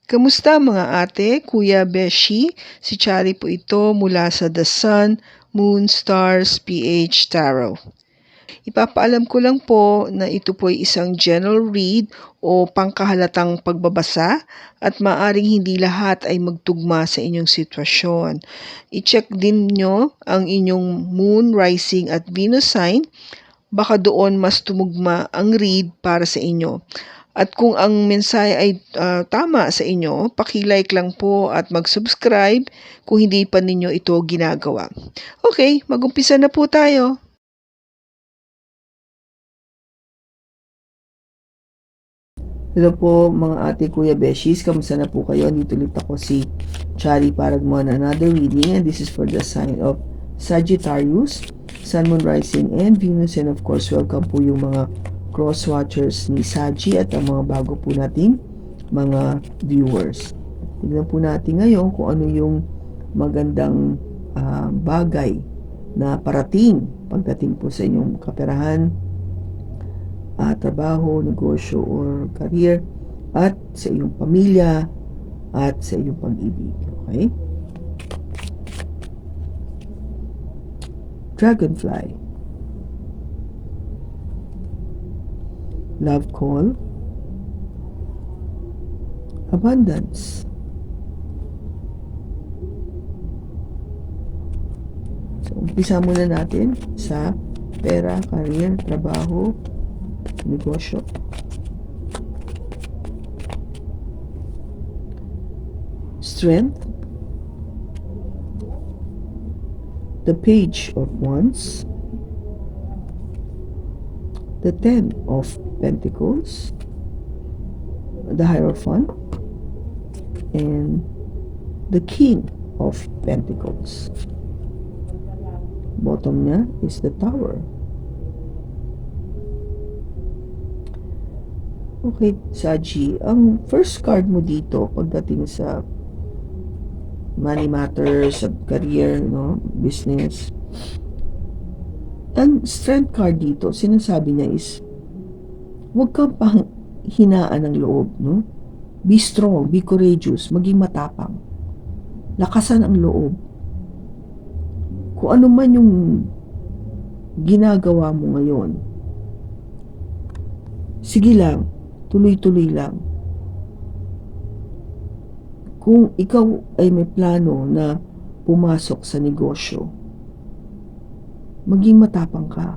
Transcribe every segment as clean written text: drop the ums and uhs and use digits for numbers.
Kamusta mga ate, kuya, beshi? Si Chari po ito mula sa The Sun, Moon, Stars, PH Tarot. Ipapaalam ko lang po na ito po ay isang general read o pangkahalatang pagbabasa at maaring hindi lahat ay magtugma sa inyong sitwasyon. I-check din nyo ang inyong Moon, Rising at Venus sign. Baka doon mas tumugma ang read para sa inyo. At kung ang mensahe ay tama sa inyo, paki-like lang po at mag-subscribe kung hindi pa ninyo ito ginagawa. Okay, mag-umpisa na po tayo. Hello po mga ate, kuya, beshies. Kamusta na po kayo? Dito ulit ako si Chari para gumawa na another reading, and this is for the sign of Sagittarius, Sun, Moon, Rising, and Venus. And of course, welcome po yung mga cross-watchers ni Saji at ang mga bago po nating mga viewers. Tignan po natin ngayon kung ano yung magandang bagay na parating pagdating po sa inyong kaperahan, trabaho, negosyo, or career, at sa iyong pamilya, at sa iyong pag-ibig. Okay? Dragonfly. Love call. Abundance. So, umpisa muna natin sa pera, career, trabaho, negosyo. Strength. The Page of Wands. The Ten of Pentacles. The Hierophant. And the King of Pentacles. Bottom niya is the Tower. Okay, Saji, ang first card mo dito pagdating sa money matters, sa career, no, business. Ang strength card dito, sinasabi niya is huwag kang hinaan ng loob, no? Be strong, be courageous, maging matapang. Lakasan ang loob. Kung ano man yung ginagawa mo ngayon, sige lang, tuloy-tuloy lang. Kung ikaw ay may plano na pumasok sa negosyo, maging matapang ka.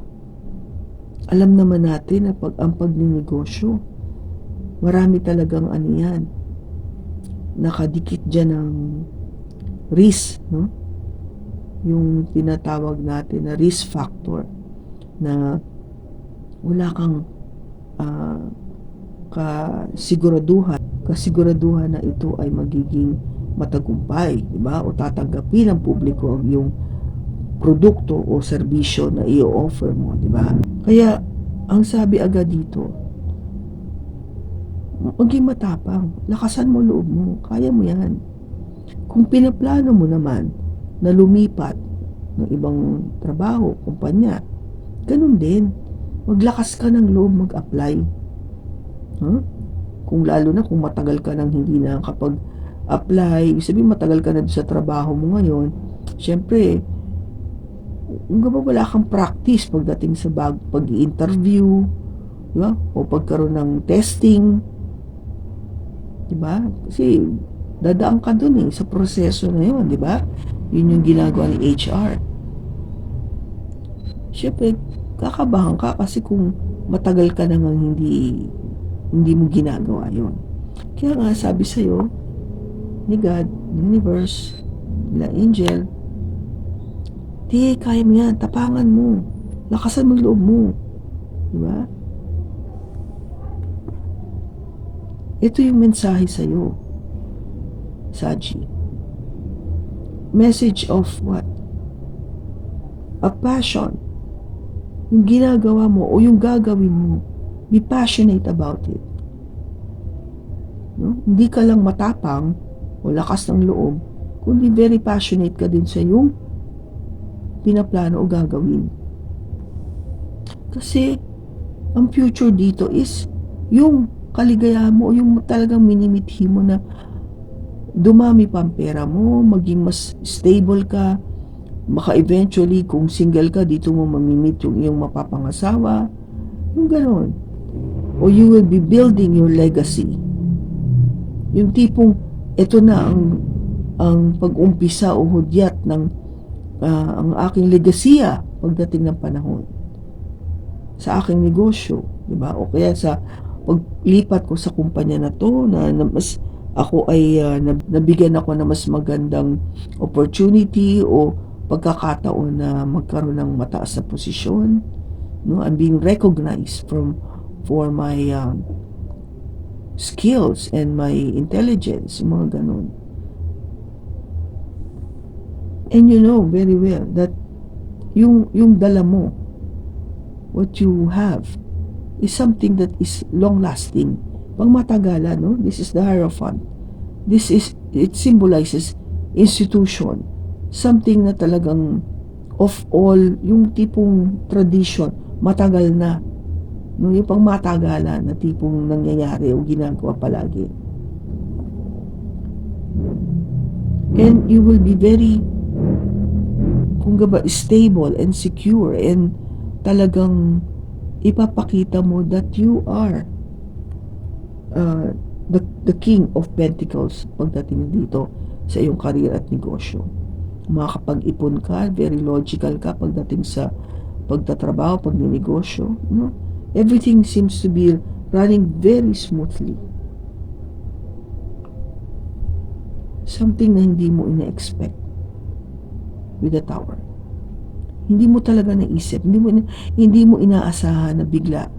Alam naman natin na ang pagninegosyo, marami talagang yan, nakadikit dyan ng risk, no? Yung tinatawag natin na risk factor, na wala kang kasiguraduhan na ito ay magiging matagumpay, di ba? O tatanggapin ng publiko ang yung produkto o serbisyo na i-offer mo, di ba? Kaya ang sabi agad dito, maging matapang, lakasan mo loob mo, kaya mo yan. Kung pinaplano mo naman na lumipat ng ibang trabaho, kumpanya, ganun din, maglakas ka ng loob mag-apply. Huh? Kung lalo na kung matagal ka nang hindi na kapag-apply, sabihin matagal ka na sa trabaho mo ngayon, syempre, kung wala kang practice pagdating sa pag-i-interview, di ba? O pagkaroon ng testing, di ba? Kasi dadaan ka dun sa proseso na yun, di ba? Yun yung ginagawa ni HR. Syempre, kakabahan ka kasi kung matagal ka nang hindi mo ginagawa yun. Kaya nga sabi sa'yo ni God, universe, nila angel, kaya mo yan, tapangan mo, lakasan mo loob mo, diba? Ito yung mensahe sa'yo, Saji. Message of what? A passion. Yung ginagawa mo o yung gagawin mo, be passionate about it. No? Hindi ka lang matapang o lakas ng loob, kundi very passionate ka din sa yung pinaplano o gagawin. Kasi ang future dito is yung kaligayahan mo o yung talagang minimithi mo na dumami pa ang pera mo, maging mas stable ka, baka eventually kung single ka, dito mo mamimit yung iyong mapapangasawa, yung ganon. O you will be building your legacy. Yung tipong, ito na ang pag-umpisa o hudyat ng ang aking legasiya pagdating ng panahon sa aking negosyo, di ba? O kaya sa paglipat ko sa kumpanya na to na mas ako ay nabigyan ako na mas magandang opportunity o pagkakataon na magkaroon ng mataas na posisyon, no? I'm being recognized for my skills and my intelligence, yung mga ganun. And you know very well that yung dala mo, what you have, is something that is long-lasting. Pang matagalan, no? This is the Hierophant. It symbolizes institution. Something na talagang of all, yung tipong tradition, matagal na. No? Yung pang matagalan na tipong nangyayari o ginagawa palagi. And you will be very stable and secure, and talagang ipapakita mo that you are the King of Pentacles pagdating dito sa iyong career at negosyo. Makakapag-ipon ka, very logical ka pagdating sa pagtatrabaho, pagninegosyo, no? Everything seems to be running very smoothly. Something na hindi mo ina-expect with the Tower. Hindi mo talaga naisip, hindi mo inaasahan na bigla.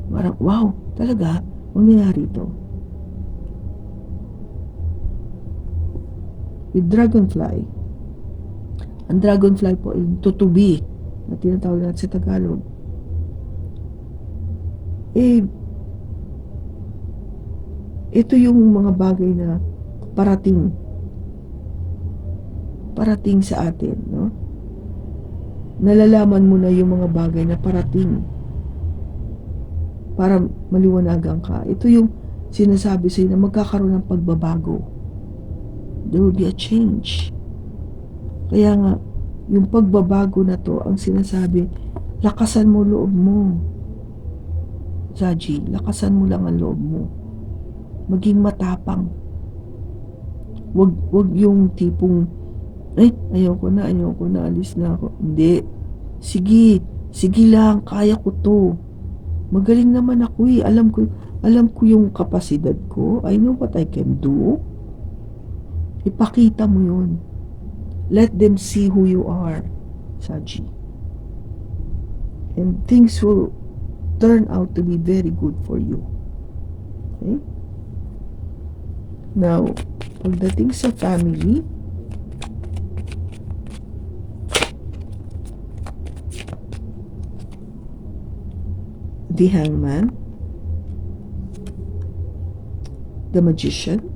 Parang, wow, talaga, mangyayari ito. With Dragonfly, ang Dragonfly po ay tutubi na tinatawag natin sa Tagalog. Ito yung mga bagay na parating sa atin, no? Nalalaman mo na yung mga bagay na parating para maliwanagan ka. Ito yung sinasabi sa'yo na magkakaroon ng pagbabago. There will be a change. Kaya nga, yung pagbabago na to, ang sinasabi, lakasan mo loob mo. Saji, lakasan mo lang ang loob mo. Maging matapang. Wag yung tipong, ayoko na, alis na ako. Hindi. Sige lang, kaya ko to. Magaling naman ako eh. Alam ko yung kapasidad ko. I know what I can do. Ipakita mo yun. Let them see who you are, Saji. And things will turn out to be very good for you. Okay? Now, pagdating sa family, the Hangman, the Magician,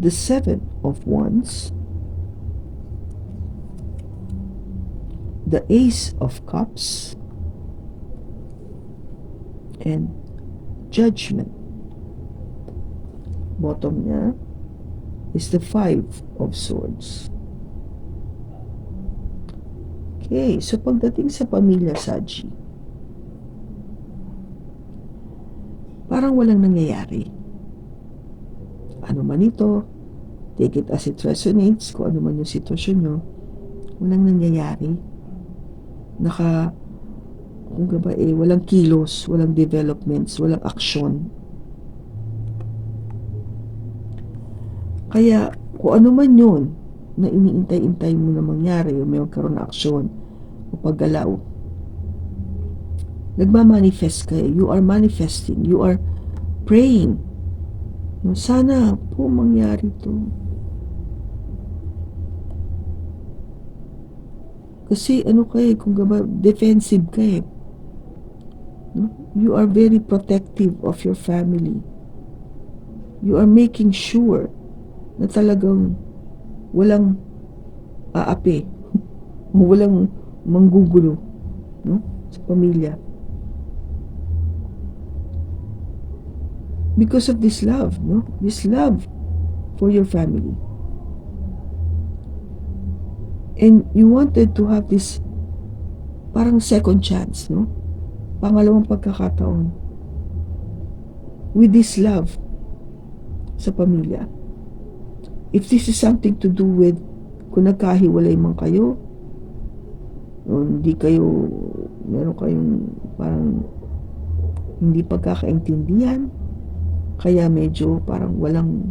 the Seven of Wands, the Ace of Cups, and Judgment. Bottom niya is the Five of Swords. Okay, so pagdating sa pamilya, Saji, parang walang nangyayari. Ano man ito, take it as it resonates, kung ano man yung sitwasyon nyo, walang nangyayari. Walang kilos, walang developments, walang aksyon. Kaya, kung ano man yun na iniintay-intay mo na mangyari o may magkaroon na aksyon o paggalaw, nagmamanifest kayo. You are manifesting. You are praying. No, sana po mangyari to. Kasi kung defensive kayo. No? You are very protective of your family. You are making sure na talagang walang aapi, walang manggugulo, no? Sa pamilya. because of this love, no? This love for your family. And you wanted to have this parang second chance, no? Pangalawang pagkakataon with this love sa pamilya. If this is something to do with kung nagkahiwalay man kayo, o hindi kayo, meron kayong parang hindi pagkakaintindihan, kaya medyo parang walang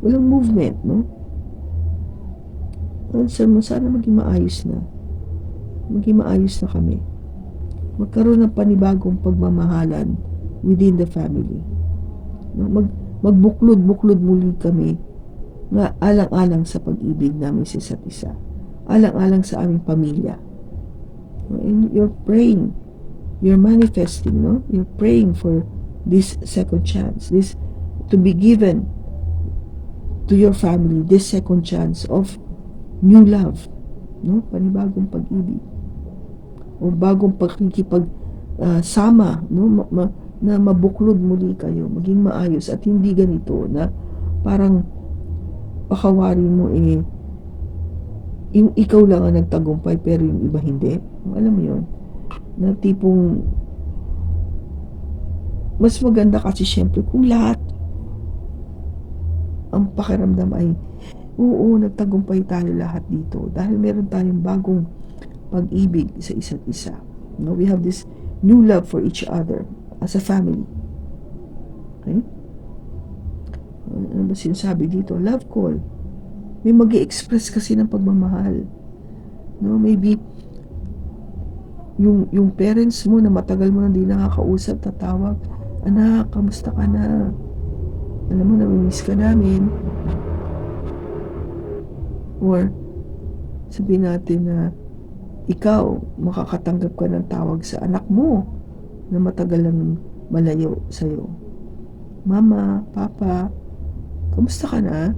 movement, no? Sana maging maayos na. Maging maayos na kami. Magkaroon ng panibagong pagmamahalan within the family. No? Magbuklod-buklod muli kami nga alang-alang sa pag-ibig namin sa isa't isa. Alang-alang sa aming pamilya. And you're praying, you're manifesting, no? You're praying for this second chance, this to be given to your family, this second chance of new love, no? Panibagong pag-ibig o bagong sama, no? Na mabuklod muli kayo, maging maayos at hindi ganito na parang pakawarin mo yung ikaw lang ang nagtagumpay pero yung iba hindi. Alam mo yun, na tipong mas maganda kasi syempre kung lahat ang pakiramdam ay oo, nagtagumpay tayo lahat dito dahil meron tayong bagong pag-ibig sa isa't isa. No, we have this new love for each other as a family. Okay? Ano ba sinasabi dito? Love call. May mag-i-express kasi ng pagmamahal. No, maybe yung parents mo na matagal mo na hindi nakakausap, tatawag, anak, kamusta ka na? Alam mo, namimiss ka namin. Or sabihin natin na ikaw, makakatanggap ka ng tawag sa anak mo na matagal lang malayo sa'yo. Mama, Papa, kamusta ka na?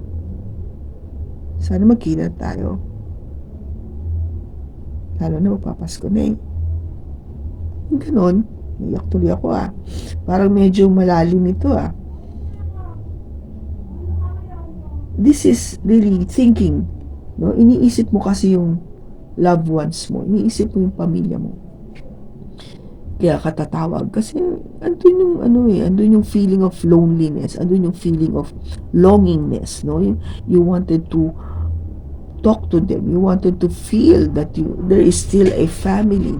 Sana magkita tayo. Lalo na magpapasko na eh. Ganon, naiyak tuloy ako Parang medyo malalim ito This is really thinking. No? Iniisip mo kasi yung loved ones mo. Iniisip mo yung pamilya mo. Kaya katatawag. Kasi andun yung andun yung feeling of loneliness. Andun yung feeling of longingness. No? You wanted to talk to them. You wanted to feel that there is still a family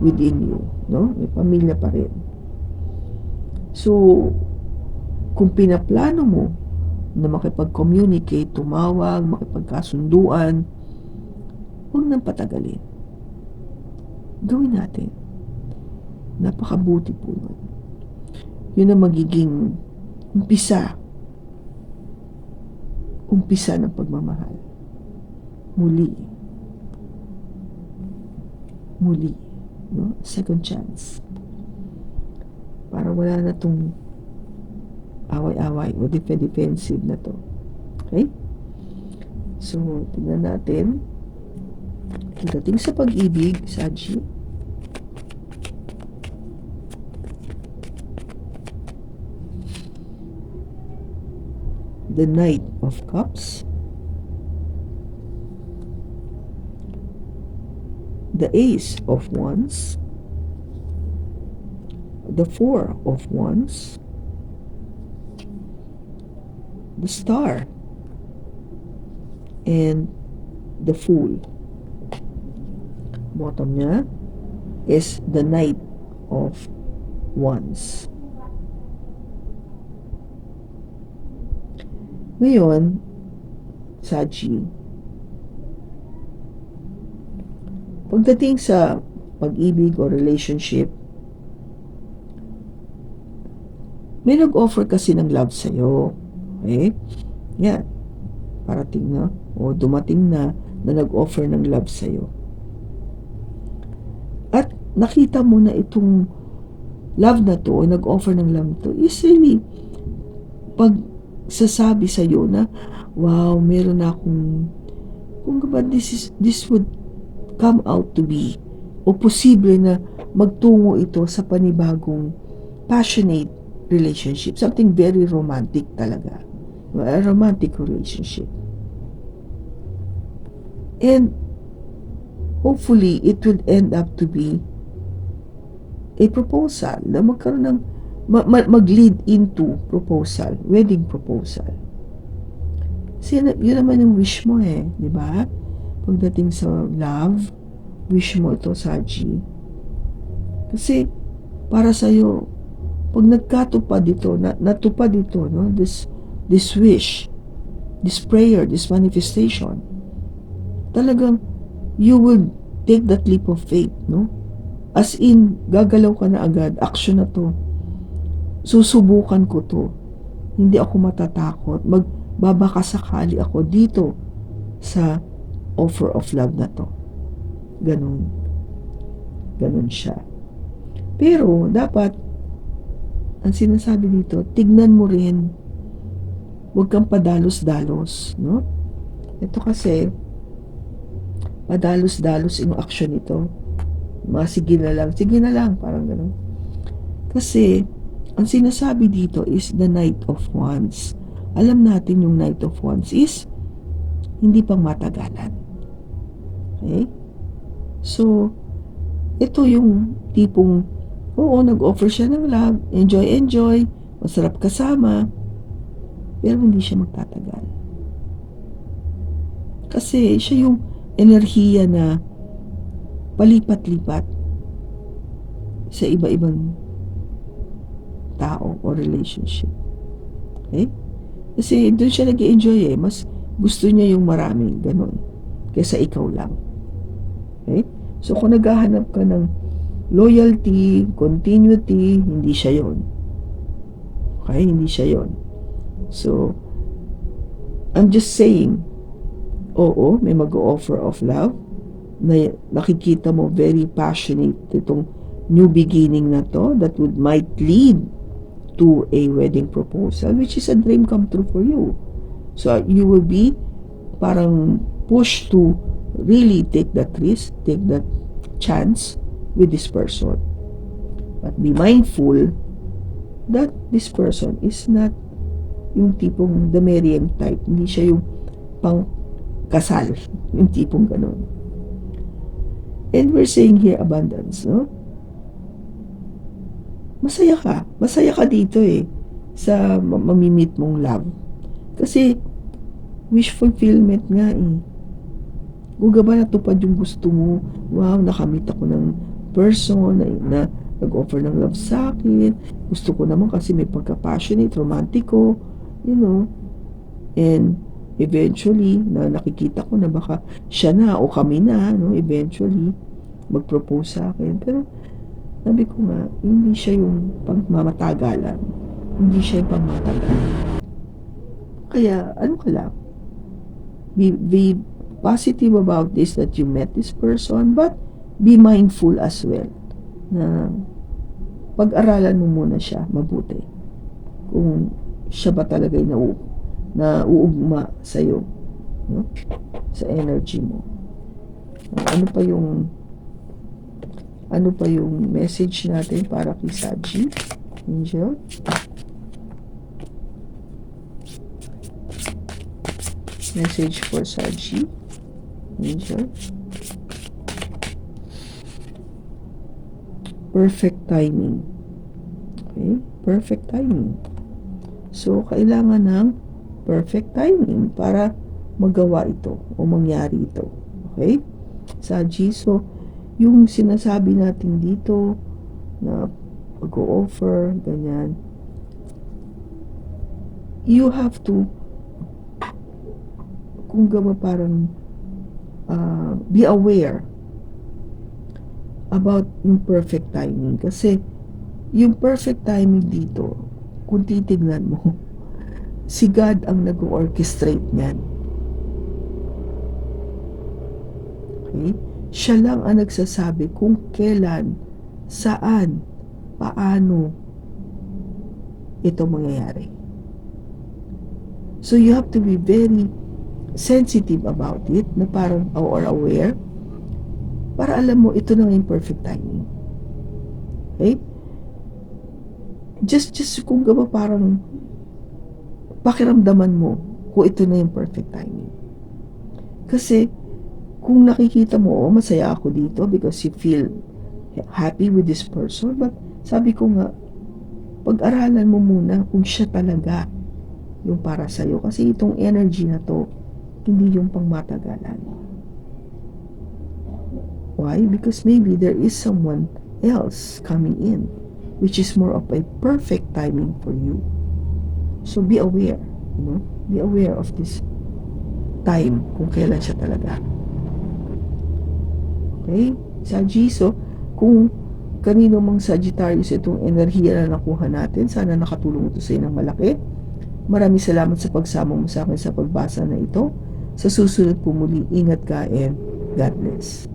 within you. No? May pamilya pa rin. So, kung pinaplano mo na makipag-communicate, tumawag, makipagkasunduan, huwag nang patagalin. Gawin natin. Napakabuti po nun. Yun ang magiging umpisa ng pagmamahal. Muli. No? Second chance. Para wala na tong away-away o defensive na to. Okay? So, tingnan natin. Pagdating sa pag-ibig, Saji, the Knight of Cups, the Ace of Wands, the Four of Wands, the Star, and the Fool. Bottom niya is the Knight of Wands. Ngayon, Saji, pagdating sa pag-ibig o relationship, may nag-offer kasi ng love sa'yo. Okay? Yan. Parating na o dumating na nag-offer ng love sa'yo. At nakita mo na itong love na to o nag-offer ng love to is really pagsasabi sa'yo na wow, meron akong kung ba this would come out to be o posible na magtungo ito sa panibagong passionate relationship. Something very romantic talaga. A romantic relationship. And hopefully, it will end up to be a proposal na magkaroon ng mag-lead into proposal, wedding proposal. Kasi yun naman yung wish mo di ba? Pagdating sa love, wish mo ito, Saji. Kasi para sa'yo, pag nagkatupad ito, natupad ito, no? This wish, this prayer, this manifestation, talagang you will take that leap of faith, no? As in, gagalaw ka na agad, action na to. Susubukan ko to. Hindi ako matatakot. Magbabakasakali ako dito sa offer of love na to. Ganun. Ganun siya. Pero, dapat, ang sinasabi dito, tignan mo rin, huwag kang padalos-dalos, no? Ito kasi, padalos-dalos yung action nito. Sige na lang, parang gano'n. Kasi, ang sinasabi dito is the Knight of Wands. Alam natin yung Knight of Wands is hindi pang matagalan. Okay? So, ito yung tipong, oo, nag-offer siya ng love, enjoy, masarap kasama, pero hindi siya magtatagal. Kasi siya yung enerhiya na palipat-lipat sa iba-ibang tao o relationship. Okay? Kasi doon siya nag-enjoy mas gusto niya yung maraming ganun kaysa ikaw lang. Okay? So kung naghahanap ka ng loyalty, continuity, hindi siya yon. Okay? Hindi siya yon. So, I'm just saying, oo, may mag-offer of love, na nakikita mo very passionate itong new beginning na to that might lead to a wedding proposal, which is a dream come true for you. So you will be parang pushed to really take that risk, take that chance with this person. But be mindful that this person is not yung tipong the marrying type. Hindi siya yung pang kasal. Yung tipong ganun. And we're saying here abundance, no? Masaya ka dito sa mamimit mong love. Kasi wish fulfillment nga Guga ba natupad yung gusto mo? Wow, nakamit ako ng person na nag-offer ng love sa akin. Gusto ko naman kasi may pagka-passionate, romantiko, you know. And eventually, nakikita ko na baka siya na o kami na, no? Eventually, mag-propose sa akin. Pero, sabi ko nga, hindi siya yung pangmamatagalan. Hindi siya yung pangmatagalan. Kaya, ano ka lang, be positive about this that you met this person, but be mindful as well na pag-aralan mo muna siya mabuti. Kung siya ba talaga yung nauugma sa'yo, no? Sa energy mo. Ano pa yung message natin para kay Saji? Angel? Message for Saji? Angel? Perfect timing. Okay? Perfect timing. So, kailangan ng perfect timing para magawa ito o mangyari ito. Okay? Saji, so, yung sinasabi natin dito na pag-o-offer, ganyan, you have to kung gama parang be aware about yung perfect timing. Kasi yung perfect timing dito, kung titignan mo, si God ang nag-orchestrate niyan. Okay? Siya lang ang nagsasabi kung kailan, saan, paano ito mangyayari. So you have to be very sensitive about it, na parang or aware, para alam mo ito na yung perfect timing. Okay? just kung gaba parang pakiramdaman mo kung ito na yung perfect timing. Kasi kung nakikita mo, masaya ako dito because you feel happy with this person. But sabi ko nga, pag-aralan mo muna kung siya talaga yung para sa'yo. Kasi itong energy na to, hindi yung pangmatagalan. Why? Because maybe there is someone else coming in, which is more of a perfect timing for you. So be aware, be aware of this time kung kailan siya talaga. Okay? Saggi, so kung kanino mang Sagittarius itong enerhiya na nakuha natin, sana nakatulong ito sa inyo ng malaki. Maraming salamat sa pagsama mo sa akin sa pagbasa na ito. Sa susunod po muli, ingat ka and God bless.